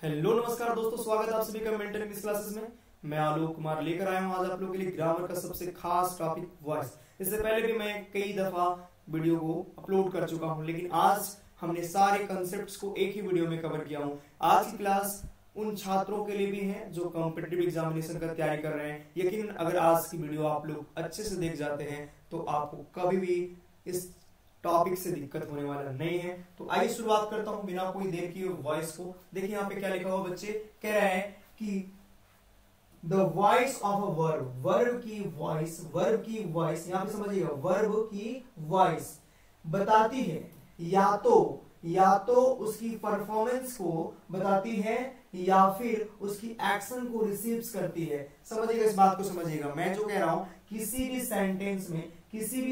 Hello नमस्कार दोस्तों, स्वागत है आप सभी का मेंटल इंग्लिश क्लासेस में। मैं आलोक कुमार लेकर आया हूं आज आप लोगों के लिए ग्रामर का सबसे खास टॉपिक वॉइस। इससे पहले भी मैं कई दफा वीडियो को अपलोड कर चुका हूं, लेकिन आज हमने सारे कंसेप्ट्स को एक ही वीडियो में कवर किया हूं। आज की क्लास उन छात्रों के लिए भी है जो कॉम्पिटिटिव एग्जामिनेशन का तैयारी कर रहे हैं। यकीनन अगर आज की वीडियो आप लोग अच्छे से देख जाते हैं तो आपको कभी भी इस टॉपिक से दिक्कत होने वाला नहीं है। तो आइए शुरुआत करता हूं बिना कोई देर किए वॉइस को। देखिए यहाँ पे क्या लिखा हुआ बच्चे, कह रहे हैं कि the voice of a verb, verb की वॉइस यहाँ पे समझिएगा, वर्ब की वॉइस बताती है या तो उसकी परफॉर्मेंस को बताती है या फिर उसकी एक्शन को रिसीव्स करती है। समझिएगा, इस बात को समझिएगा। मैं जो कह रहा हूं किसी भी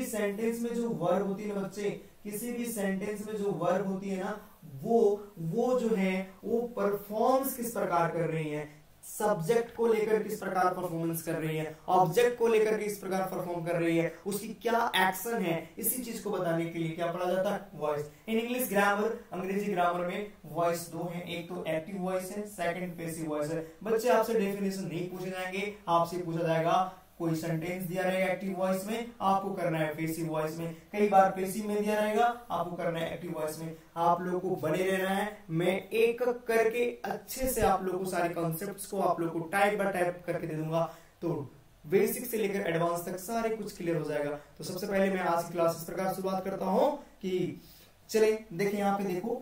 सेंटेंस में जो वर्ब होती है ना बच्चे, किसी भी सेंटेंस में जो वर्ब होती है ना, वो जो है वो परफॉर्म्स किस प्रकार कर रही है, सब्जेक्ट को लेकर किस प्रकार परफॉर्मेंस कर रही है, ऑब्जेक्ट को लेकर किस प्रकार परफॉर्म कर रही है, उसकी क्या एक्शन है, इसी चीज को बताने के लिए क्या पढ़ा जाता है, वॉइस। इन इंग्लिश ग्रामर, अंग्रेजी ग्रामर में वॉइस दो है, एक तो एक्टिव वॉइस है, सेकंड पैसिव वॉइस है। बच्चे आपसे डेफिनेशन नहीं पूछे जाएंगे, आपसे पूछा जाएगा कोई सेंटेंस दिया रहेगा एक्टिव वॉइस में, आपको करना है पैसिव वॉइस में। कई बार पैसिव में दिया रहेगा, आपको करना है एक्टिव वॉइस में। आप लोगों को बने रहना है। मैं एक करके अच्छे से आप लोगों को सारे कॉन्सेप्ट्स को आप लोगों को टाइप बाय टाइप करके दे दूंगा, तो बेसिक से लेकर एडवांस तक सारे कुछ क्लियर हो जाएगा। तो सबसे पहले मैं आज की क्लास इस प्रकार शुरुआत करता हूं कि चले देखिए, यहाँ पे देखो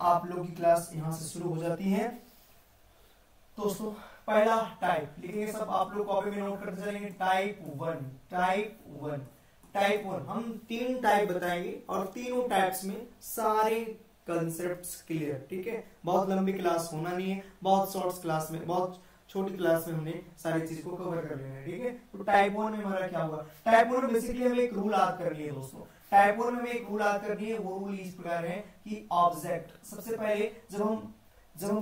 आप लोगों की क्लास यहां से शुरू हो जाती है। दोस्तों पहला टाइप लिखेंगे, सब आप लोग कॉपी में नोट करते चलेंगे। टाइप वन हम 3 टाइप बताएंगे और तीनों टाइप्स में सारे कंसेप्ट्स क्लियर, ठीक है। बहुत लंबी क्लास होना नहीं है, बहुत शॉर्ट क्लास में, बहुत छोटी क्लास में हमने सारी चीज को कवर कर लेना है, ठीक है। तो टाइप 1 में हमारा क्या हुआ, टाइप 1 में बेसिकली हमें एक रूल याद कर लिए दोस्तों। टाइप 1 में हमें एक रूल याद करनी है, वो रूल इस प्रकार है कि ऑब्जेक्ट, सबसे पहले जब हम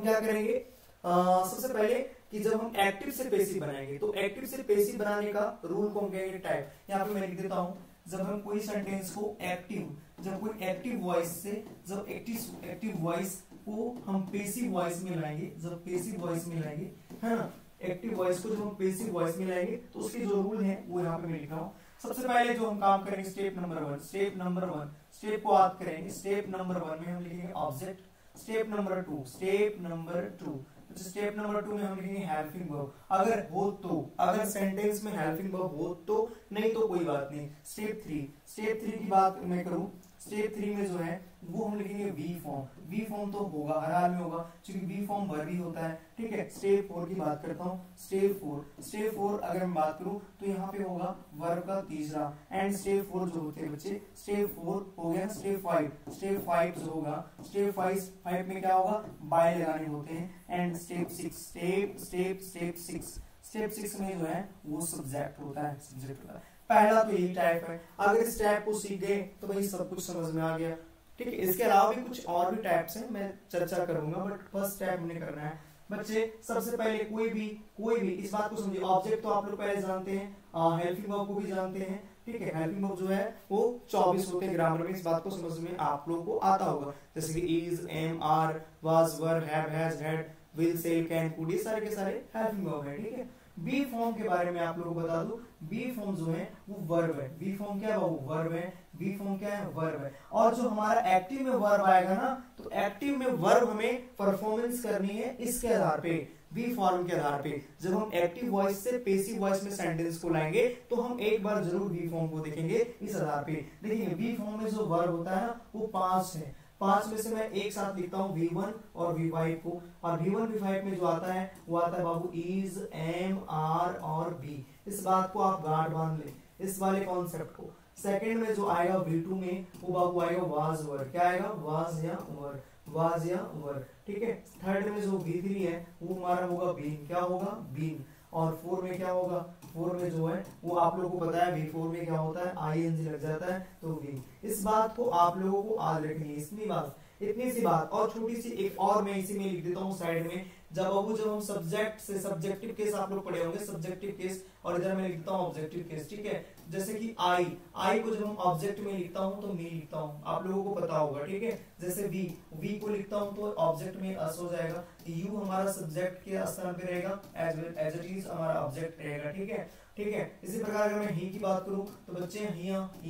क्या करेंगे, सबसे पहले कि जब हम एक्टिव से पैसिव बनाएंगे, तो एक्टिव से पैसिव बनाने का रूल को हम कहेंगे टाइप। यहाँ पे मैं लिख देता हूं, जब हम कोई सेंटेंस को जब कोई एक्टिव वॉइस से, जब एक्टिव वॉइस को हम पैसिव वॉइस में लाएंगे, जब पैसिव वॉइस में लाएंगे, है ना, एक्टिव वॉइस को जब हम पैसिव वॉइस में लाएंगे तो उसके जो रूल है वो यहाँ पे मैं लिख रहा हूँ। सबसे पहले जो हम काम करेंगे, स्टेप नंबर वन, स्टेप को याद करेंगे। स्टेप नंबर 1 में हम लिखेंगे ऑब्जेक्ट। स्टेप नंबर 2 में हम लिखेंगे हेल्पिंग वर्ब, अगर हो तो, अगर सेंटेंस में हेल्पिंग वर्ब हो तो, नहीं तो कोई बात नहीं। स्टेप 3 की बात मैं करूं, स्टेप 3 में जो है वो हम लिखेंगे वी फॉर्म तो होगा, हर हाल में होगा, क्योंकि वी फॉर्म वर्ब ही होता है, ठीक है। स्टेप 4 की बात करता हूँ। स्टेप 4 अगर मैं बात करूं तो यहाँ पे होगा वर्ब का तीसरा, एंड स्टेप 4 जो होते हैं बच्चे, स्टेप 4 हो गया। स्टेप 5 जो होगा, स्टेप 5 में क्या होगा, बाय लगाने होते हैं। एंड स्टेप 6 में जो है वो सब्जेक्ट होता है। पहला तो यही टाइप है। अगर इस टाइप को सीख गए तो भाई सब कुछ समझ में आ गया, ठीक है। इसके अलावा भी कुछ और भी टाइप्स हैं, मैं चर्चा करूंगा, बट फर्स्ट टाइप हमने करना है बच्चे। सबसे पहले कोई भी इस बात को समझिए, ऑब्जेक्ट तो आप लोग पहले जानते हैं, हेल्पिंग वर्ब को भी जानते हैं, ठीक है। हेल्पिंग वर्ब जो है वो 24 होते हैं ग्रामर में, इस बात को समझ में आप लोगों को आता होगा, जैसे कि is, am, are, was, were, have, has, had, will, shall, can, could, ये सारे के सारे हेल्पिंग वर्ब है, ठीक है। बी फॉर्म के बारे में आप लोगों को बता दूं, बी फॉर्म जो है वो वर्ब है। बी फॉर्म क्या है, वो वर्ब है। बी फॉर्म क्या है, वर्ब है। और जो हमारा एक्टिव में वर्ब आएगा ना, तो एक्टिव में वर्ब हमें परफॉर्मेंस करनी है इसके आधार पे, बी फॉर्म के आधार पे। जब हम एक्टिव वॉइस से पैसिव वॉइस में सेंटेंस को लाएंगे तो हम एक बार जरूर बी फॉर्म को देखेंगे इस आधार पे। देखिए बी फॉर्म में जो वर्ब होता है ना वो 5 है। 5 में से मैं एक साथ लिखता हूँ V1 और V5 को, और V1 V5 में जो आता है वो आता है बाबू इज, एम, आर और बी। इस बात को आप गांठ बांध ले, इस वाले कॉन्सेप्ट को। सेकंड में जो आएगा V2 में वो बाबू आएगा वाज वर, क्या आएगा, वाज या वर, ठीक है। थर्ड में जो V3 है वो हमारा होगा बीन, क्या होगा, बीन। और 4 में क्या होगा, 4 में जो है वो आप लोगों को पता है V4 में क्या होता है, ING लग जाता है, तो वी। इस बात को आप लोगों को याद रखनी है, इतनी बात इतनी सी बात। और छोटी सी एक और मैं इसी में लिख देता हूँ साइड में, जब हम सब्जेक्ट से सब्जेक्टिव केस आप लोग पढ़े होंगे, सब्जेक्टिव केस, और इधर मैं लिखता हूँ ऑब्जेक्टिव केस, ठीक है। जैसे कि आई को जब हम ऑब्जेक्ट में लिखता हूँ तो मी लिखता हूँ, आप लोगों को पता होगा, ठीक है। जैसे वी को लिखता हूँ तो ऑब्जेक्ट में अस हो जाएगा, यू हमारा सब्जेक्ट के स्थान पे रहेगा, एज इट इज हमारा ऑब्जेक्ट रहेगा, ठीक है, ठीक है। इसी प्रकार अगर मैं ही की बात करूं तो बच्चे ही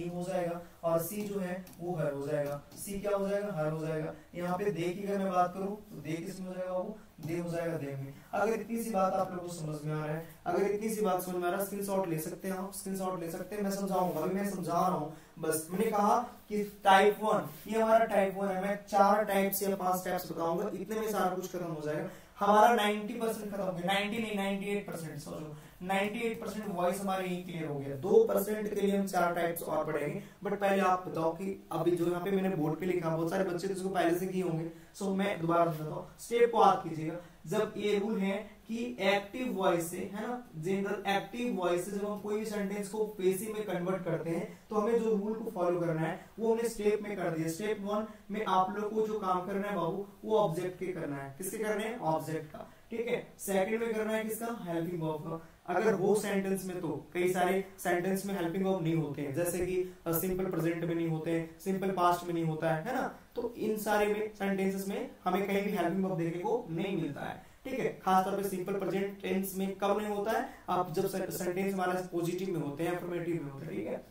हो जाएगा, और सी जो है वो हर हो जाएगा, सी क्या हो जाएगा, हर हो जाएगा। यहाँ पे दे की अगर मैं बात करूं तो दे किसमें हो जाएगा, वो दे हो जाएगा, दे में। अगर इतनी सी बात आप लोगों को समझ में आ रहा है, अगर इतनी सी बात समझ में आ रहा है, स्क्रीनशॉट ले सकते हैं आप, स्क्रीनशॉट ले सकते हैं, मैं समझाऊंगा, अभी मैं समझा रहा हूँ। बस मैंने कहा कि टाइप 1 ये हमारा टाइप 1 है, मैं 4 टाइप्स या 5 टाइप्स बताऊंगा, इतने में सारा कुछ खत्म हो जाएगा हमारा। 90% खत्म हो गया, 90 नहीं 98%, सोचो 98% वॉइस हमारे ही क्लियर हो गया। 2% के लिए हम 4 टाइप्स और पढ़ेंगे। बट पहले आप बताओ कि अभी जो यहाँ पे मैंने बोर्ड पे लिखा, बहुत सारे बच्चे तो इसको पहले से किए होंगे, सो मैं दोबारा बताता हूँ, स्टेप को याद कीजिएगा। जब ये रूल है कि एक्टिव वॉइस से, है ना, जनरल एक्टिव वॉइस से जब हम कोई भी सेंटेंस को पेसिव में कन्वर्ट करते हैं तो हमें जो रूल को फॉलो करना है वो हमने स्टेप में कर दिया। स्टेप 1 में आप लोग को जो काम करना है बाबू, वो ऑब्जेक्ट के करना है। किसके करने हैं, ऑब्जेक्ट का, ठीक है। सेकंड में करना है किसका, हेल्पिंग वर्ब का। अगर वो सेंटेंस में, तो कई सारे सेंटेंस में हेल्पिंग वर्ब नहीं होते हैं, जैसे कि सिंपल प्रेजेंट में नहीं होते हैं, सिंपल पास्ट में नहीं होता है ना, तो इन सारे में सेंटेंसेस में हमें कहीं भी हेल्पिंग वर्ब देखने को नहीं मिलता है, ठीक है। खासतौर पे सिंपल प्रेजेंट टेंस में कब नहीं होता है, आप जब सेंटेंस हमारा पॉजिटिव में होते हैं, अफर्मेटिव में होते हैं, ठीक है।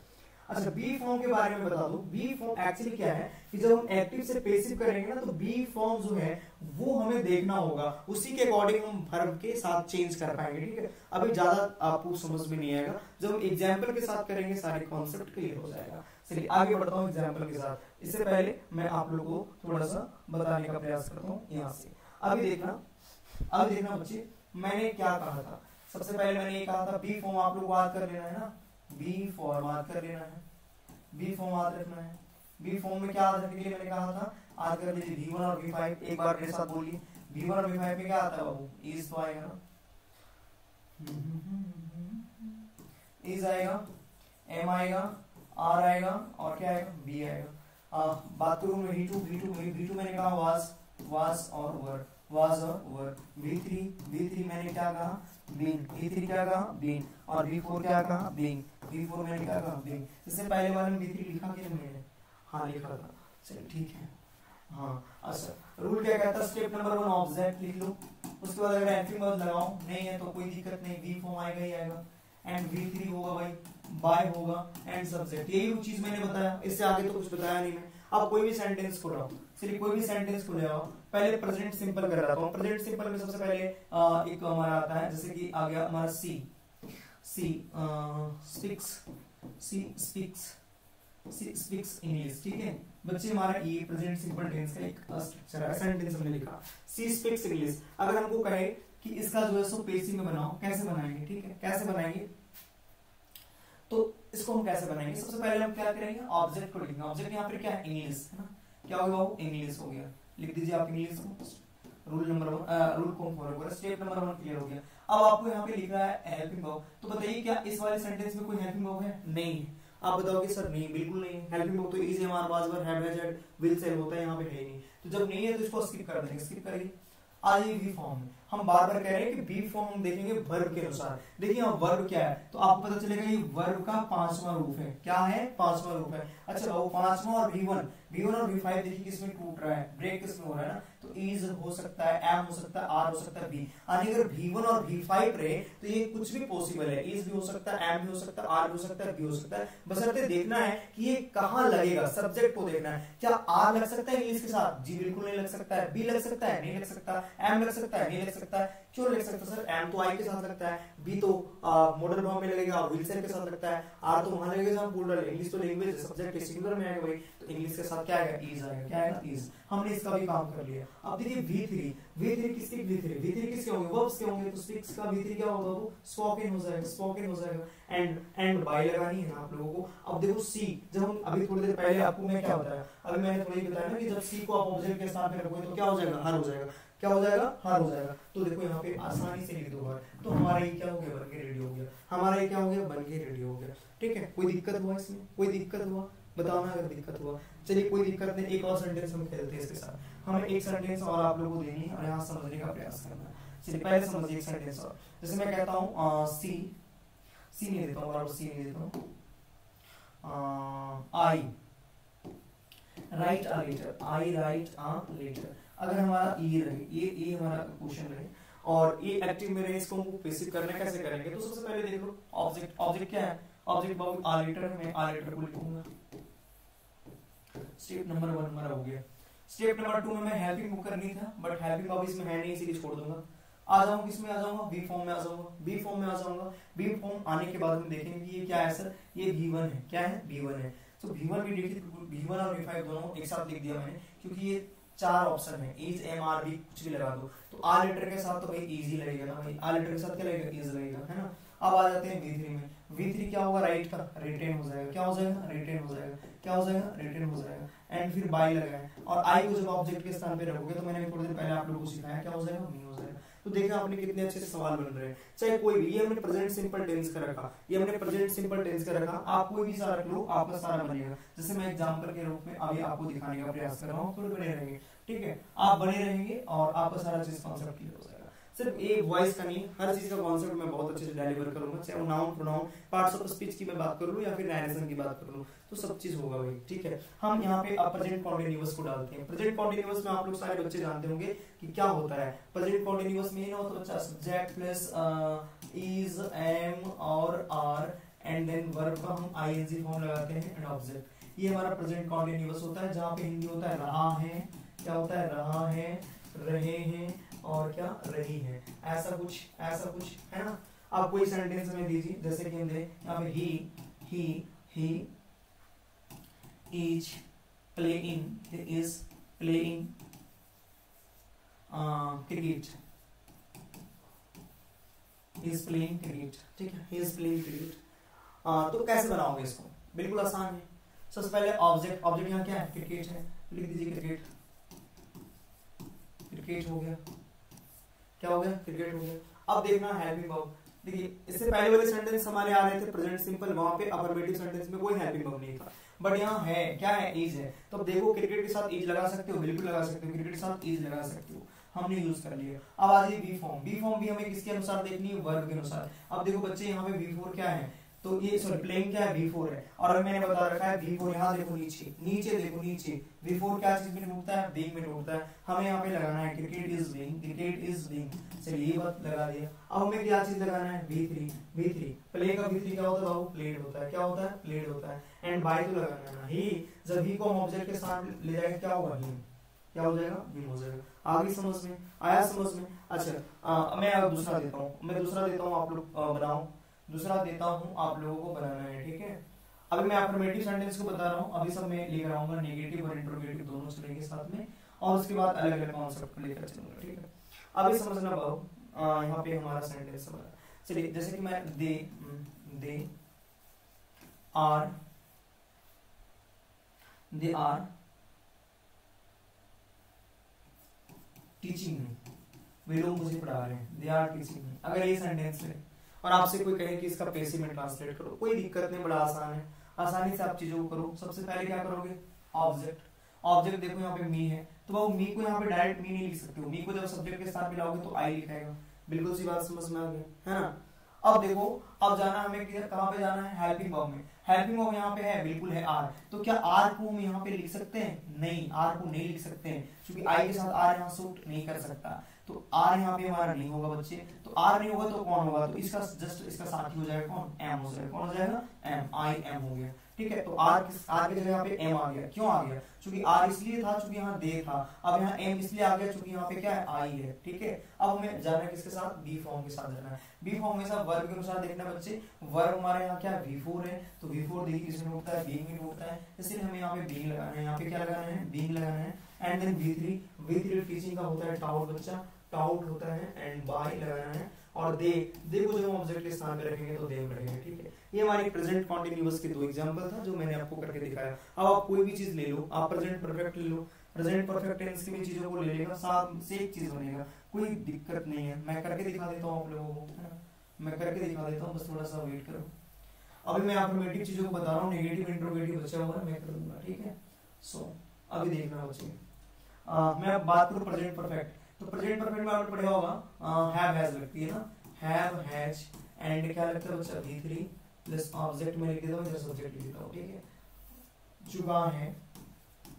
अच्छा, बी फॉर्म के बारे में बता दूं। बी फॉर्म एक्चुअली क्या है कि जब हम एक्टिव से पेसिव करेंगे ना, तो बी फॉर्म जो है वो हमें देखना होगा, उसी के अकॉर्डिंग हम वर्ब के साथ चेंज कर पाएंगे, ठीक है। अभी ज्यादा आपको समझ में नहीं आएगा, जब हम एग्जाम्पल के साथ करेंगे सारे कॉन्सेप्ट क्लियर हो जाएगा। चलिए आगे बढ़ता हूँ एग्जाम्पल के साथ। इससे पहले मैं आप लोगों को थोड़ा सा बताने का प्रयास करता हूँ यहाँ से। अभी देखना बच्चे, मैंने क्या कहा था। सबसे पहले मैंने ये कहा था बी फॉर्म आप लोग याद कर लेना है ना, बी फॉर्म याद कर लेना है, बी फॉर्म याद रखना है। बी फॉर्म में क्या याद रखने के लिए मैंने कहा था, याद कर लीजिए V1 और V5। एक बार मेरे साथ बोलिए, V1 और V5 में क्या आता है बाबू, इज तो आएगा ना, इज आएगा, M आएगा, R आएगा, और क्या आएगा, B आएगा। बात करूं मैं V2 मैंने कहा was और वर। V3 मैंने क्या कहा, बीन। V3 क्या कहा, बीन। और V4 क्या कहा, बीइंग। V4 मैंने क्या कहा, बीइंग। इससे पहले वाले में V3 लिखा कि नहीं मैंने, हाँ लिखा था, चलिए ठीक है। हाँ अच्छा, रूल क्या कहता है, स्टेप नंबर 1 ऑब्जेक्ट लिख लो, उसके बाद अगर हेल्पिंग वर्ब लगाओ, नहीं है तो कोई दिक्कत नहीं, V फॉर्म आएगा ही आएगा, एंड V3 होगा भाई, बाय होगा, एंड सब्जेक्ट। यही चीज मैंने बताया, इससे आगे तो कुछ बताया नहीं मैं। अब कोई भी सेंटेंस को लाओ, सिर्फ कोई भी सेंटेंस को ले आओ। पहले प्रेजेंट सिंपल कर रहा हूँ। प्रेजेंट सिंपल में सबसे पहले एक हमारा आता है, जैसे कि आ गया हमारा सी स्पीक्स इंग्लिश, ठीक है बच्चे। हमारा ये प्रेजेंट सिंपल टेंस का एक स्ट्रक्चर है, सेंटेंस हमने लिखा, सी स्पीक्स इंग्लिश। अगर हमको कहे कि इसका जो है सो पेसिव में बनाओ, कैसे बनाएंगे, ठीक है, कैसे बनाएंगे, तो इसको हम कैसे बनाएंगे, सबसे पहले हम क्या करेंगे, ऑब्जेक्ट को लिखेंगे। ऑब्जेक्ट यहाँ पे क्या है, इंग्लिश, है ना, क्या होगा वो, इंग्लिश हो गया। लिख दीजिए आप इंग्लिश को, रूल नंबर 1 रूल को फॉलो करें, स्टेप नंबर 1 क्लियर हो गया। अब आपको यहाँ पे लिख रहा है हेल्पिंग वर्ब, तो बताइए क्या इस वाले सेंटेंस में कोई हेल्पिंग वर्ब है, नहीं। आप बताओगे सर नहीं, बिल्कुल नहीं, हेल्पिंग वर्ब तो इज हमारे पास verb have has had will से होता है, यहाँ पे है नहीं। तो जब नहीं है तो इसको स्किप कर देंगे, स्किप करिए। आइए बी फॉर्म में हम बार बार कह रहे हैं कि बी फॉर्म हम देखेंगे वर्ब के अनुसार। देखिए यहाँ वर्ब क्या है, तो आपको पता चलेगा ये वर्ब का 5वां रूप है। क्या है, 5वां रूप है। अच्छा वो 5वां और V1 और V5 देखिए किसमें टूट रहा है, ब्रेक किसमें हो रहा है ना, तो इज हो सकता है, एम हो सकता है, आर हो सकता है, बी। यानी अगर V1 और V5 रहे तो ये कुछ भी पॉसिबल है, इज भी हो सकता है, एम भी हो सकता है, आर भी हो सकता है, बी हो सकता है। बशर्ते देखना है कि ये कहाँ लगेगा, सब्जेक्ट को देखना है। क्या आर लग सकता है इंग्लिश के साथ, जी बिल्कुल नहीं लग सकता है। बी लग सकता है, नहीं लग सकता। एम लग सकता है, नहीं लग सकता है। क्यों लग सकता है सर, एम तो आई के साथ लगता है, बी तो मॉडल फॉर्म में लगेगा, विल से के साथ लगता है, आर तो वहां लगेगा जहां प्लूरल। इंग्लिश तो लैंग्वेज सब्जेक्ट के सिंगुलर में आएगा भाई, तो इंग्लिश के साथ क्या आएगा, इज आएगा। क्या आएगा, इज। हमने इसका भी काम कर लिया। अब देखिए V3 किसके, V3 किसके होंगे, वर्ब्स के होंगे, तो स्पीक्स का V3 क्या होगा, वो स्पोकन हो जाएगा, एंड बाय लगानी है आप लोगों को। अब देखो सी, जब हम अभी थोड़ी देर पहले आपको मैं क्या बताया, अभी मैंने थोड़ी बताया ना कि जब सी को आप ऑब्जेक्ट के स्थान पे रखोगे तो क्या हो जाएगा, हर हो जाएगा। क्या हो जाएगा, हर हो जाएगा। तो देखो यहाँ पे आसानी से लिख दो हर, तो हमारा ये क्या हो गया, बन के रेडी हो गया। हमारा ये क्या हो गया, बन के रेडी हो गया। ठीक है, कोई दिक्कत हुआ इसमें, कोई दिक्कत हुआ बताओ ना अगर दिक्कत हुआ। चलिए कोई दिक्कत नहीं, एक और सेंटेंस हम खेलते हैं इसके साथ। हमें एक सेंटेंस और आप लोगों को देनी है और यहाँ समझने का प्रयास करना है। चलिए पहले समझिए एक सेंटेंस और, जैसे मैं कहता हूँ सी नहीं देता हूँ, बराबर सी नहीं देता हूँ, I write a letter, I write a letter. अगर हमारा ई रहे, ये हमारा क्वेश्चन रहे और ये एक्टिव में रहे, इसको हमको पैसिव करना कैसे करेंगे? तो सबसे पहले देख लो ऑब्जेक्ट, ऑब्जेक्ट क्या है? ऑब्जेक्ट बाबू आ लेटर है, मैं आ लेटर को लिखूंगा। स्टेप नंबर 1 हमारा हो गया। स्टेप नंबर 2 में मैं हेल्पिंग बुक करनी था, बट हेल्पिंग बाबू इसमें है नहीं, इसीलिए छोड़ दूंगा। आ जाऊंगा किसमें? आ जाऊंगा बी फॉर्म में आ जाऊंगा, बी फॉर्म में आ जाऊंगा। बी फॉर्म आने के बाद हम देखेंगे कि ये क्या है सर, ये V1 है। क्या है? V1 है। तो V1 भी देखिए, V1 और V5 दोनों एक साथ लिख दिया मैंने, क्योंकि ये 4 ऑप्शन है, इज एम आर बी कुछ भी लगा दो। तो आ लेटर के साथ तो भाई इजी लगेगा ना भाई, आ लेटर के साथ क्या लगेगा? इज लगेगा, है ना। अब आ जाते हैं V3 में। V3 क्या होगा? राइट का रिटेन हो जाएगा। क्या हो जाएगा? रिटेन हो जाएगा। क्या हो जाएगा? रिटेन हो जाएगा। एंड फिर बाय लगाए, और आई को जब ऑब्जेक्ट के स्थान पे रखोगे, तो मैंने थोड़ी देर पहले आप लोगों को सिखाया, क्या हो जाएगा? मी हो जाएगा। तो देखा आपने कितने अच्छे से सवाल बन रहे हैं। चाहे कोई भी, ये हमने प्रेजेंट सिंपल टेंस का रखा, ये हमने प्रेजेंट सिंपल टेंस का रखा, आप कोई भी सारा रख लो, आपका सारा बनेगा। जैसे मैं एग्जांपल के रूप में अभी आपको दिखाने का प्रयास कर रहा हूँ, थोड़े बने रहेंगे, ठीक है। आप बने रहेंगे और आपका सारा चीज कॉन्सेप्ट क्लियर हो जाएगा। सिर्फ एक वॉइस का नहीं, हर चीज का कॉन्सेप्ट मैं बहुत अच्छे से डिलीवर करूंगा, चाहे वो noun pronoun parts of speech की मैं बात कर लूं या फिर नरेशन की बात कर लूं, तो सब चीज होगा भाई, ठीक है। हम यहाँ पे प्रेजेंट कॉन्टिन्यूअस को डालते हैं। प्रेजेंट कॉन्टिन्यूअस में आप लोग सारे बच्चे जानते होंगे कि क्या होता है। प्रेजेंट कॉन्टिन्यूअस में ना होता है बच्चा, सब्जेक्ट प्लस इज, एम और आर, एंड देन वर्ब का हम आईएनजी फॉर्म लगाते हैं एंड ऑब्जेक्ट। ये हमारा प्रेजेंट कॉन्टिन्यूअस होता है, जहाँ पे हिंदी होता है रहा है, क्या होता है? रहा है, रहे हैं और क्या? रही है। ऐसा कुछ है ना। आप कोई सेंटेंस में दीजिए, जैसे कि हम दें यहाँ पे he is playing, he is playing cricket, he is playing cricket, ठीक है, he is playing cricket। तो कैसे बनाओगे इसको? बिल्कुल आसान है। सबसे पहले ऑब्जेक्ट, ऑब्जेक्ट यहाँ क्या है? क्रिकेट है, लिख दीजिए क्रिकेट, क्रिकेट हो गया। क्या हो गया? क्रिकेट हो गया। अब देखना हेल्पिंग वर्ब, देखिए इससे पहले वाले सेंटेंस हमारे आ रहे थे प्रेजेंट सिंपल, वहां पे अफर्मेटिव सेंटेंस में कोई हेल्पिंग वर्ब नहीं था, बट यहाँ है, क्या है? इज है। तो अब देखो क्रिकेट के साथ इज लगा सकते हो, बिल्कुल लगा सकते हो, क्रिकेट के साथ इज लगा सकते हो, हमने यूज कर लिया। अब आ जाइए बी फॉर्म। बी फॉर्म भी हमें किसके अनुसार देखनी है? वर्ब के अनुसार। अब देखो बच्चे यहाँ पे V4 क्या है, तो ये सॉरी प्लेइंग क्या है? V4 है। और अब मैंने बता रखा है V4, यहाँ देखो नीचे, नीचे देखो नीचे, V4 क्या चीज में टूटता है? बीइंग में टूटता है। हमें यहाँ पे लगाना है cricket is being, cricket is being. चलिए ये बात लगा दिया। अब हमें क्या चीज लगाना है? V3 प्ले का V3 क्या होता है? प्लेड होता है। क्या होता है? प्लेड होता है। एंड बाय तो लगाना है ही, जब ही को हम ऑब्जेक्ट के साथ ले जाएंगे क्या होगा? हिम। क्या हो जाएगा? हिम हो जाएगा। आगे समझ में आया? समझ में। अच्छा मैं अब दूसरा देता हूँ, आप लोग बनाओ, दूसरा देता हूँ आप लोगों को बनाना है, ठीक है। अभी मैं अफर्मेटिव सेंटेंस को बता रहा हूँ, अभी सब मैं लेकर आऊंगा, नेगेटिव और इंट्रोगेटिव दोनों चलेंगे साथ में, और उसके बाद अलग अलग कॉन्सेप्ट को लेकर चलूंगा, ठीक है। अभी समझना पाओ, यहाँ पे हमारा सेंटेंस हमारा, चलिए जैसे कि मैं दे आर टीचिंग मी, वे लोग मुझे पढ़ा रहे हैं, दे आर टीचिंग मी। अगर ये सेंटेंस है और आपसे कोई कहे कि इसका पैसिव में ट्रांसलेट करो, कोई दिक्कत नहीं, बड़ा आसान है, आसानी से आप चीजों को करो। सबसे पहले क्या करोगे? ऑब्जेक्ट, ऑब्जेक्ट देखो यहाँ पे मी है, तो वो मी को यहाँ पे डायरेक्ट मी नहीं लिख सकते हो, मी को जब सब्जेक्ट के साथ मिलाओगे तो आई लिखाएगा। बिल्कुल सी बात समझ में आ गई है ना। अब देखो, अब जाना हमें कहाँ पे जाना है? हेल्पिंग वर्ब में। हेल्पिंग वर्ब यहाँ पे है, बिल्कुल है आर, तो क्या आर को हम यहाँ पे लिख सकते हैं? नहीं, आर को नहीं लिख सकते हैं, क्योंकि आई के साथ आर यहाँ सूट नहीं कर सकता, तो आर यहाँ पे हमारा नहीं होगा बच्चे। तो आर नहीं होगा तो कौन होगा? तो इसका जस्ट इसका साथी हो जाएगा कौन? एम हो जाएगा। कौन हो जाएगा? एम, आई एम हो गया, ठीक है। तो आर की जगह यहाँ पे एम आ गया। क्यों आ गया? क्योंकि आर इसलिए था क्योंकि यहाँ दे था, अब यहाँ एम इसलिए आ गया क्योंकि यहाँ पे क्या है? आई है, ठीक है। अब हमें जाना है किसके साथ? बी फॉर्म के साथ जाना है। बी फॉर्म के साथ वर्ब के अनुसार देखना बच्चे, वर्ब हमारे यहाँ क्या है? V4 है, तो V4 देखिए किसमें टूटता है? बीइंग में टूटता है, इसलिए हमें यहाँ पे बीइंग लगाना है। यहाँ पे क्या लगाना है? बीइंग लगाना है। एंड देन V3 टीचिंग का होता है टाउट बच्चा, टाउट होता है, एंड बाय लगाना है। और दे को जब हम ऑब्जेक्ट के स्थान पे रखेंगे तो देम रहेंगे, ठीक है। ये हमारी प्रेजेंट कॉन्टिन्यूअस के दो एग्जांपल था जो मैंने आपको करके दिखाया। अब आप कोई भी चीज ले लो, आप प्रेजेंट परफेक्ट ले लो, प्रेजेंट परफेक्ट टेंस की भी चीजों को ले लेगा, साथ से एक चीज बनेगा, कोई दिक्कत नहीं है। मैं करके दिखा देता हूँ आप लोगों को, है ना, मैं करके दिखा देता हूँ, बस थोड़ा सा वेट करो। अभी मैं अफर्मेटिव चीजों को बता रहा हूँ, नेगेटिव इंट्रोगेटिव बचा हुआ है, मैं कर दूंगा, ठीक है। सो अभी देखना बच्चे, मैं अब बात करूँ प्रेजेंट परफेक्ट। तो प्रेजेंट परफेक्ट में आपने पढ़ा होगा हैव हैज लगती है ना, हैव हैज एंड क्या लगता है बच्चा V3 प्लस ऑब्जेक्ट में लिख देता हूँ, इधर सब्जेक्ट लिख देता हूँ, ठीक है। चुका है,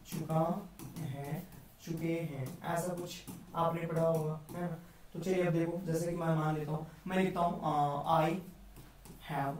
चुका है, चुके हैं, ऐसा कुछ आपने पढ़ा होगा, है ना। तो चलिए अब देखो, जैसे कि मैं मान लेता हूँ, मैं लिखता हूँ I have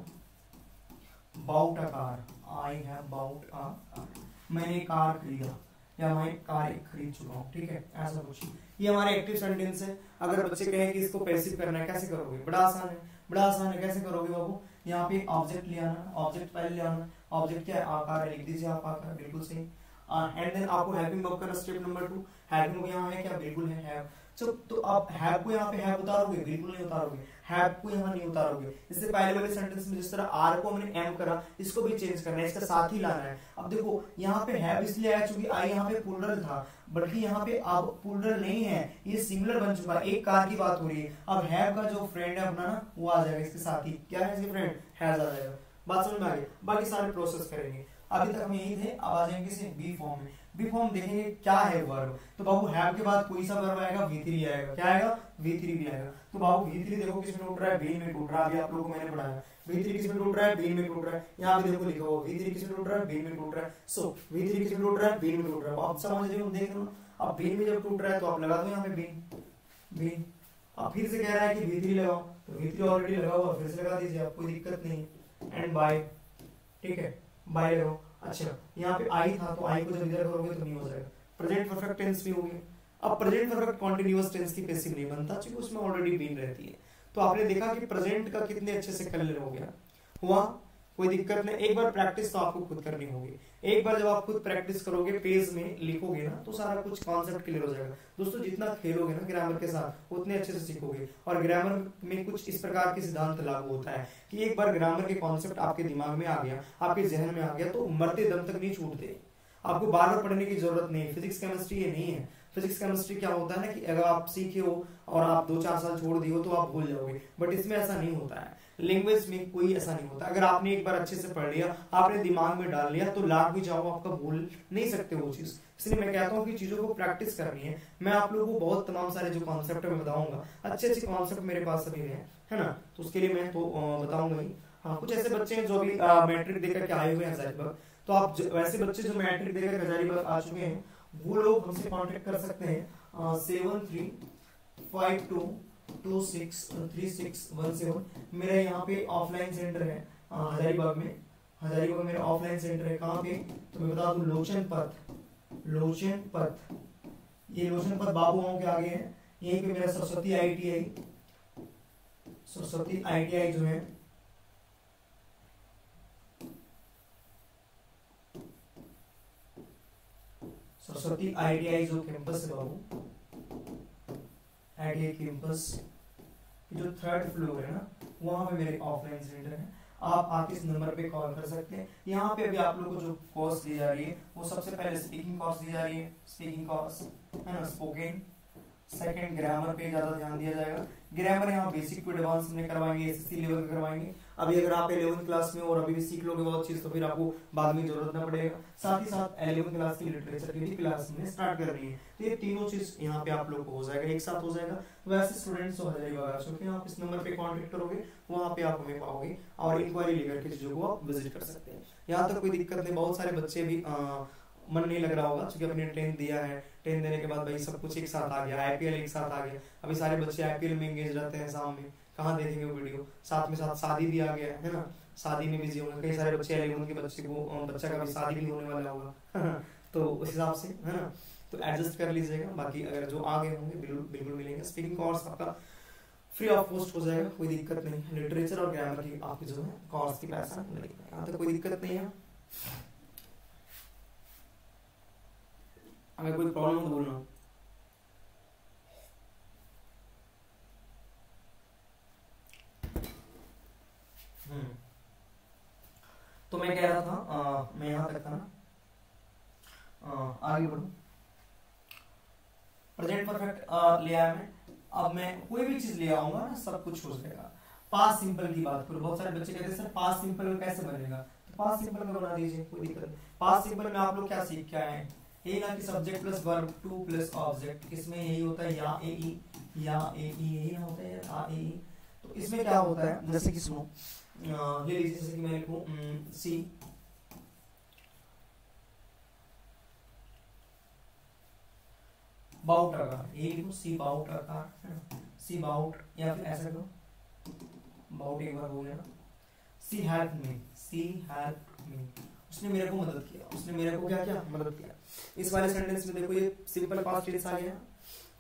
bought a car, I have bought a car, मैंने कार खरीदा या मैं कार खरीद चुका हूँ, ठीक है, ऐसा कुछ। ये हमारे एक्टिव सेंटेंस है। अगर बच्चे कहें कि इसको पैसिव करना है, कैसे करोगे? बड़ा आसान है, बड़ा आसान है। कैसे करोगे बाबू? यहाँ पे ऑब्जेक्ट ले आना, ऑब्जेक्ट पहले ले आना, ऑब्जेक्ट क्या है? आकार है, लिख दीजिए आप आकार, बिल्कुल सही। एंड देन आपको हैविंग वर्ब करना, स्टेप नंबर 2। हैविंग यहाँ है क्या? बिल्कुल है, हैव। तो आप हैव को यहाँ पे हैव उतारोगे? बिल्कुल नहीं उतारोगे, हैव को यहाँ नहीं उतारोगे। इससे पहले वाले सेंटेंस में जिस तरह आर को हमने एम करा, इसको भी चेंज करना है, इसका साथ ही लाना है। अब देखो यहाँ पे हैव इसलिए आया क्योंकि आई यहाँ पे प्लूरल था, बल्कि यहाँ पे अब प्लूरल नहीं है, ये सिंगुलर बन चुका है, एक कार की बात हो रही है। अब हैव का जो फ्रेंड है अपना ना, वो आ जाएगा इसके साथ ही। क्या है इसके फ्रेंड? हैज आ जाएगा। बात समझ में आ गई? बाकी सारे प्रोसेस करेंगे। अभी तक हम यही थे, अब आ जाएंगे किसी बी फॉर्म में। बी फॉर्म देखेंगे क्या है वर्ब। तो बाबू हैव के बाद कोई सा वर्ब आएगा? V3 आएगा। क्या आएगा? V3 भी आएगा। तो बाबू V3 देखो किसमें टूट रहा है? बीन में टूट रहा है। अभी आप लोगों को मैंने पढ़ाया, V3 किसमें टूट रहा है? बीन में टूट रहा है। यहाँ पे देखो लिखा हुआ V3 किसमें टूट रहा है? बीन में टूट रहा है। सो V3 किसमें टूट रहा है? बीन में टूट रहा है। आप समझ रहे हो, देख रहे हो। अब बीन में जब टूट रहा है तो आप लगा दो यहाँ पे बीन, बीन। अब फिर से कह रहा है कि V3 लगाओ, तो V3 ऑलरेडी लगा हुआ, फिर से लगा दीजिए, आप कोई दिक्कत नहीं है। एंड बाय, ठीक है, बाय लगाओ। अच्छा, यहाँ पे आई था तो आई को जब इधर करोगे तो नहीं हो जाएगा। प्रेजेंट परफेक्ट टेंस भी हो गया। अब प्रेजेंट परफेक्ट कॉन्टिन्यूअस टेंस की पैसिव नहीं बनता क्योंकि उसमें ऑलरेडी बीन रहती है। तो आपने देखा कि प्रेजेंट का कितने अच्छे से क्लियर हो गया, हुआ, कोई दिक्कत नहीं। एक बार प्रैक्टिस तो आपको खुद करनी होगी। एक बार जब आप खुद प्रैक्टिस करोगे, पेज में लिखोगे ना, तो सारा कुछ कॉन्सेप्ट क्लियर हो जाएगा। दोस्तों जितना खेलोगे ना ग्रामर के साथ, उतने अच्छे से सीखोगे। और ग्रामर में कुछ इस प्रकार के सिद्धांत लागू होता है कि एक बार ग्रामर के कॉन्सेप्ट आपके दिमाग में आ गया, आपके जहन में आ गया, तो मरते दम तक नहीं छूटते। आपको बार बार पढ़ने की जरूरत नहीं है। फिजिक्स केमिस्ट्री ये नहीं है। फिजिक्स केमिस्ट्री क्या होता है ना कि अगर आप सीखे हो और आप 2-4 साल छोड़ दिए हो तो आप भूल जाओगे, बट इसमें ऐसा नहीं होता है। लैंग्वेज में कोई ऐसा नहीं होता। अगर आपने एक बार अच्छे से पढ़ लिया, आपने दिमाग में डाल लिया, तो लाख भी जाओ आपका भूल नहीं सकते वो चीज। इसलिए मैं कहता हूँ कि चीजों को प्रैक्टिस करनी है। मैं आप लोगों को बहुत तमाम सारे जो कॉन्सेप्ट है मैं बताऊंगा, अच्छे अच्छे कॉन्सेप्ट मेरे पास अभी है ना, तो उसके लिए मैं तो बताऊंगा ही। हाँ, कुछ ऐसे बच्चे हैं जो अभी मैट्रिक देकर के आए हुए हैं हजारीबाग, तो आप वैसे बच्चे जो मैट्रिक देकर हजारीबाग आ चुके हैं, वो लोग हमसे कांटेक्ट कर सकते हैं 7352263617। मेरा यहाँ पे ऑफलाइन सेंटर है हजारीबाग में। हजारीबाग मेरा ऑफलाइन सेंटर है। कहाँ पे? तो मैं बता दूं, लोचन पथ, लोचन पथ, ये लोचन पथ बाबूओं के आगे है। यहीं पे मेरा सरस्वती ITI, सरस्वती ITI जो है, सरस्वती ITI जो कैंपस है बाबू, ITI कैंपस जो 3rd फ्लोर है ना, वहां पे मेरे ऑफलाइन सेंटर है। आप आके इस नंबर पे कॉल कर सकते हैं। यहाँ पे अभी आप लोगों को जो कोर्स दी जा रही है, वो सबसे पहले स्पीकिंग कोर्स दी जा रही है, स्पीकिंग कोर्स है ना, स्पोकन। सेकंड, ग्रामर पे ज्यादा ध्यान दिया जाएगा। ग्रामर यहाँ बेसिक टू एडवांस में करवाएंगे, SSC लेवल का करवाएंगे। अभी अगर आप 11th क्लास में और अभी भी सीख लोगे बहुत चीज, तो फिर आपको बाद में जरूरत ना पड़ेगा। साथ ही साथ 11th क्लास की लिटरेचर की भी क्लास में स्टार्ट कर रही है, तो ये तीनों चीज यहाँ पे आप लोग को हो जाएगा, एक साथ हो जाएगा। तो वैसे स्टूडेंट्स हो जाएगा, क्योंकि आप इस नंबर पे कांटेक्ट करोगे, वहाँ पे आप हमें पाओगे और इंक्वायरी लेकर के चीजों को आप विजिट कर सकते हैं। यहाँ तक कोई दिक्कत नहीं। बहुत सारे बच्चे भी मन नहीं लग रहा होगा क्योंकि अपने 10th दिया है, 10th देने के बाद भाई सब कुछ एक साथ आ गया, IPL एक साथ आ गया। अभी सारे बच्चे IPL में एंगेज रहते हैं, शाम में कहाँ देखेंगे वो वीडियो। साथ में साथ शादी भी आ गया है ना, शादी में बिजी होंगे कई सारे बच्चे। 11th के बच्चे को, बच्चा का भी शादी भी होने वाला होगा तो उस हिसाब से है ना, तो एडजस्ट कर लीजिएगा। बाकी अगर जो आ गए होंगे बिल्कुल मिलेंगे। स्पीकिंग कोर्स आपका फ्री ऑफ कॉस्ट हो जाएगा, कोई दिक्कत नहीं। लिटरेचर और ग्रामर की आपकी जो है कोर्स की पैसा लगेगा, यहाँ तक कोई दिक्कत नहीं है। अगर कोई प्रॉब्लम हो तो बोलना। तो मैं कह रहा था मैं यहाँ तक था ना, आगे बढ़ूं। प्रेजेंट परफेक्ट ले आया मैं। अब मैं कोई भी चीज ले आऊंगा ना, सब कुछ हो जाएगा। पास्ट सिंपल की बात करो, बहुत सारे बच्चे कहते हैं सर पास्ट सिंपल कैसे बनेगा, तो पास्ट सिंपल में बना दीजिए, कोई दिक्कत नहीं। पास्ट सिंपल में आप लोग क्या सीख के आए हैं, ये ना कि subject plus verb two plus object, इसमें यही होता है या ए ई यही ना होता है आ ए ई। तो इसमें क्या होता है, जैसे कि सुनो ले लीजिए, जैसे कि मैं लिखूं सी बाउट आकार, ये लिखूं सी बाउट आकार, सी बाउट, या फिर ऐसा करो बाउट एक बार हो गया ना, सी हेल्प मी, उसने मेरे को मदद किया, उसने मेरे को क्या किया, मदद किया। इस वाले सेंटेंस में देखो ये सिंपल पास्ट टेंस आ गया,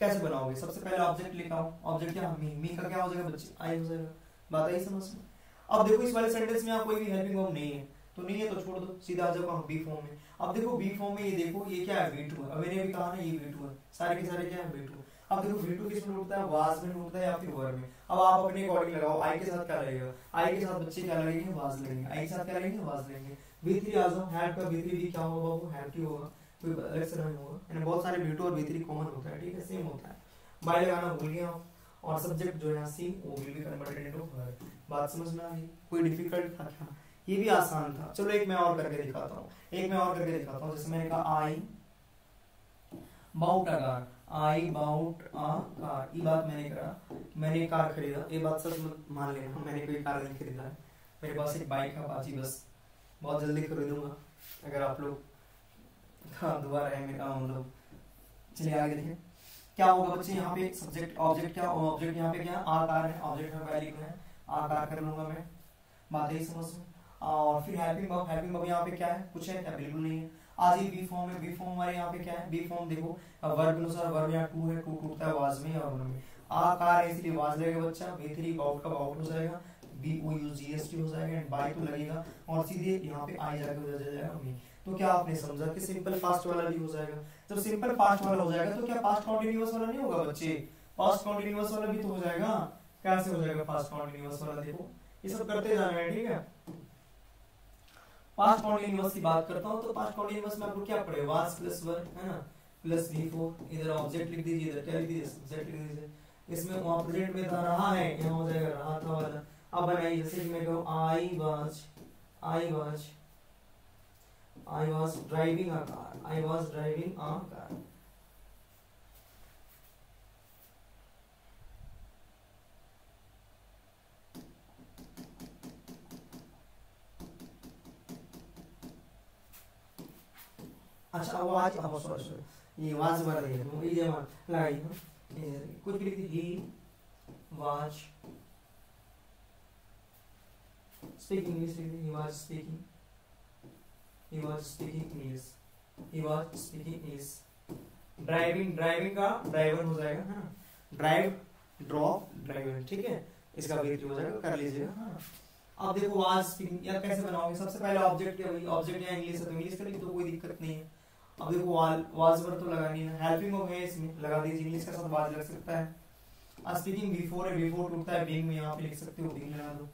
कैसे बनाओगे, सबसे पहले ऑब्जेक्ट लेकर आओ, ऑब्जेक्ट क्या मी का क्या हो जाएगा बच्चे, आई हो जाएगा, बात आई समझ में। अब देखो इस वाले सेंटेंस में कोई भी हेल्पिंग वर्ब नहीं है, तो नहीं है तो छोड़ दो, सीधा आ जाओ बी फॉर्म में। अब देखो बी फॉर्म में ये देखो ये क्या है, V2 है, अब मैंने भी कहा ना ये V2 है, सारे के सारे क्या है V2। अब देखो V2 किस में लूटता है, वाज में लूटता है या फिर वर्ब में। अब आप अपने अकॉर्डिंग लगाओ, आई के साथ क्या लगेगा, आई के साथ बच्चे क्या लगेंगे, वाज लगेंगे, आई के साथ क्या लगेंगे, वाज लगेंगे। V3 आ जाओ, हैड का V3 भी क्या होगा बाबू, हैड की होगा, कोई अलग से नहीं होगा, यानी बहुत सारे V2 और V3 कॉमन होता है, ठीक है, सेम होता है। बाय लगाना भूल गया हूं, और सब्जेक्ट जो है सी वो will be converted into verb. बात समझ में आ गई, कोई डिफिकल्ट था क्या, ये भी आसान था। चलो एक मैं और करके दिखाता हूँ, जैसे मैंने कहा I bought a car, I bought a car, ये बात मैंने करा, मैंने कार खरीदा, ये बात सच मान लेना, मैंने कोई कार नहीं खरीदा है, मेरे पास एक बाइक है अपाची, बस बहुत जल्दी खरीदूंगा अगर आप लोग दुआ रहे मेरा, मतलब चलिए आगे देखें क्या होगा बच्चे। यहाँ पे सब्जेक्ट ऑब्जेक्ट क्या, ऑब्जेक्ट यहाँ पे क्या आकार है, ऑब्जेक्ट में वैल्यू है, आकार कर लूंगा मैं, बात यही समझ में। और फिर हेल्पिंग वर्ब यहाँ पे क्या है, कुछ है क्या, बिल्कुल नहीं है। आज ये बी फॉर्म है, बी फॉर्म हमारे यहाँ पे क्या है, बी फॉर्म देखो वर्ब अनुसार वर्ब यहाँ टू है, टू टूटता है वाज में और में, आकार है इसलिए वाज लगेगा बच्चा, V3 बाउट का बाउट हो जाएगा, BOUGST हो जाएगा, एंड बाई तो लगेगा, और सीधे यहाँ पे आई जाके हो जाएगा मी। तो क्या आपने समझा कि सिंपल फास्ट वाला भी हो जाएगा। जब सिंपल फास्ट वाला हो जाएगा तो क्या पास्ट कॉन्टिन्यूअस वाला नहीं होगा बच्चे, पास्ट कॉन्टिन्यूअस वाला भी तो हो जाएगा। कैसे हो जाएगा पास्ट कॉन्टिन्यूअस वाला, देखो ये सब करते जाना है, ठीक है। पास्ट कॉन्टिन्यूअस की बात करता हूं तो पास्ट कॉन्टिन्यूअस में आपको क्या पड़ेगा, वाज प्लस वर्ब है ना, प्लस V4, इधर ऑब्जेक्ट लिख दीजिए, इधर क्या लिख दीजिए, सब्जेक्ट लिख दीजिए। इसमें वहां प्रेजेंट में था रहा है, यहाँ हो जाएगा रहा था वाला। अब बनाइए, जैसे कि मैं कहूं I was driving a car, अच्छा आवाज सॉरी ये आवाज वाला है, ये जमा लगाई कुछ भी लिख दी, he was speaking English, he was speaking English। Driving का ड्राइवर हो जाएगा, हाँ ड्राइव ड्रॉप ड्राइवर, ठीक है, इसका वेट हो जाएगा, कर लीजिएगा। हाँ अब देखो वाज स्पीकिंग या कैसे बनाओगे, सबसे पहले ऑब्जेक्ट क्या, वही ऑब्जेक्ट या इंग्लिश है तो इंग्लिश करेंगे तो कोई दिक्कत नहीं है। अब देखो वाज पर तो लगानी है, हेल्पिंग वर्ब है इसमें लगा दीजिए, इंग्लिश के साथ वाज लग सकता है। स्पीकिंग V4 है, V4 टूटता है बीइंग में, यहाँ पे लिख सकते हो बीइंग लगा दो।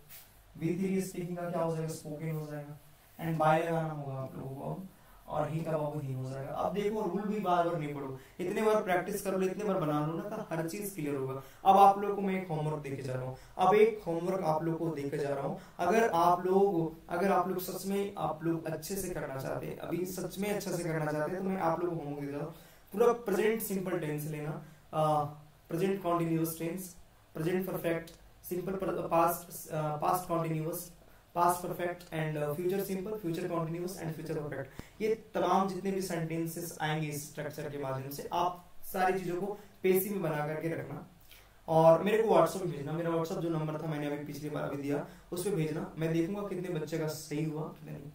V3 स्पीकिंग का क्या हो जाएगा, स्पोकन हो जाएगा, एंड बाय लगाना होगा आप लोगों को, और ही का बाबू ही हो जाएगा। अब देखो रूल भी बार बार नहीं पढ़ो, इतने बार प्रैक्टिस करो, इतने बार बना लो ना, तो हर चीज क्लियर होगा। अब आप लोगों को मैं एक होमवर्क देके जा रहा हूँ, अब एक होमवर्क आप लोग को देके जा रहा हूँ। अगर आप लोग सच में आप लोग अच्छे से करना चाहते हैं, अभी सच में अच्छे से करना चाहते हैं, तो मैं आप लोगों को होमवर्क दे रहा हूँ। पूरा प्रेजेंट सिंपल टेंस लेना, present continuous tense, present perfect, simple past continuous, past perfect and future simple, future continuous and future perfect. ये तमाम जितने भी सेंटेंसेस आएंगे इस स्ट्रक्चर के माध्यम से, आप सारी चीजों को पेसी में बना करके रखना, और मेरे को व्हाट्सएप पे भेजना। मेरा व्हाट्सएप जो नंबर था मैंने अभी पिछली बार अभी दिया, उस पर भेजना, मैं देखूंगा कितने बच्चे का सही हुआ कितने नहीं।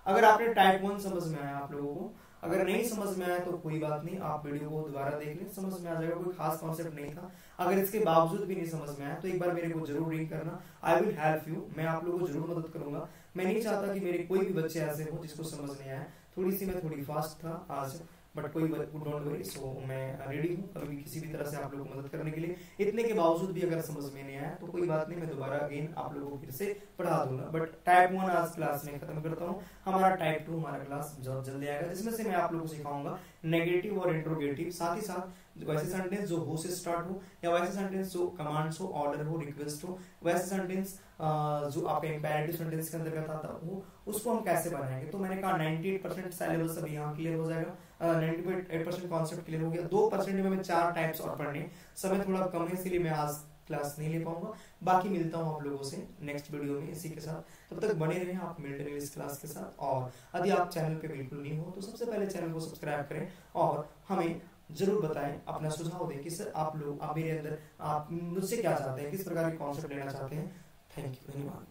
अगर आपने टाइप 1 समझ में आया आप लोगों को, अगर नहीं समझ में आया तो कोई बात नहीं, आप वीडियो को दोबारा देख लें, समझ में आ जाएगा, कोई खास कॉन्सेप्ट नहीं था। अगर इसके बावजूद भी नहीं समझ में आया तो एक बार मेरे को जरूर रीड करना, आई विल हेल्प यू, मैं आप लोगों को जरूर मदद करूंगा। मैं नहीं चाहता कि मेरे कोई भी बच्चे ऐसे हो जिसको समझ नहीं आया। मैं थोड़ी फास्ट था आज, बट कोई डोंट वरी, सो मैं रेडी हूँ कभी किसी भी तरह से आप लोगों को मदद करने के लिए। इतने के बावजूद भी अगर समझ में नहीं आया तो कोई बात नहीं, मैं दोबारा अगेन आप लोगों को फिर से पढ़ा दूंगा। बट टाइप 1 आज क्लास में खत्म करता हूँ, हमारा टाइप 2 हमारा क्लास बहुत जल्दी आएगा, जिसमें से मैं आप लोगों को सिखाऊंगा नेगेटिव और इंट्रोगेटिव, साथ ही साथ वैसे सेंटेंस जो हो से स्टार्ट हो, या वैसे सेंटेंस जो कमांड्स हो, ऑर्डर हो, रिक्वेस्ट हो, वैसे सेंटेंस जो आपका इंपेरेटिव सेंटेंस के अंतर्गत आता हो, उसको हम कैसे बनाएंगे। तो मैंने कहा 98% सिलेबस अभी यहाँ क्लियर हो जाएगा, 98% कॉन्सेप्ट क्लियर हो गया। 2% में मैं 4 टाइप्स और पढ़ने, समय थोड़ा कम है इसलिए मैं आज क्लास नहीं ले पाऊंगा। बाकी मिलता हूँ आप लोगों से नेक्स्ट वीडियो में इसी के साथ। तब तक बने रहें आप मिल्टन इंग्लिश क्लास के साथ। और यदि आप चैनल पे बिल्कुल नहीं हो तो सबसे पहले चैनल को सब्सक्राइब करें और हमें जरूर बताएं, अपना सुझाव दें कि सर आप लोग, आप मेरे अंदर, आप मुझसे क्या चाहते हैं, किस प्रकार के कॉन्सेप्ट लेना चाहते हैं। थैंक यू, धन्यवाद।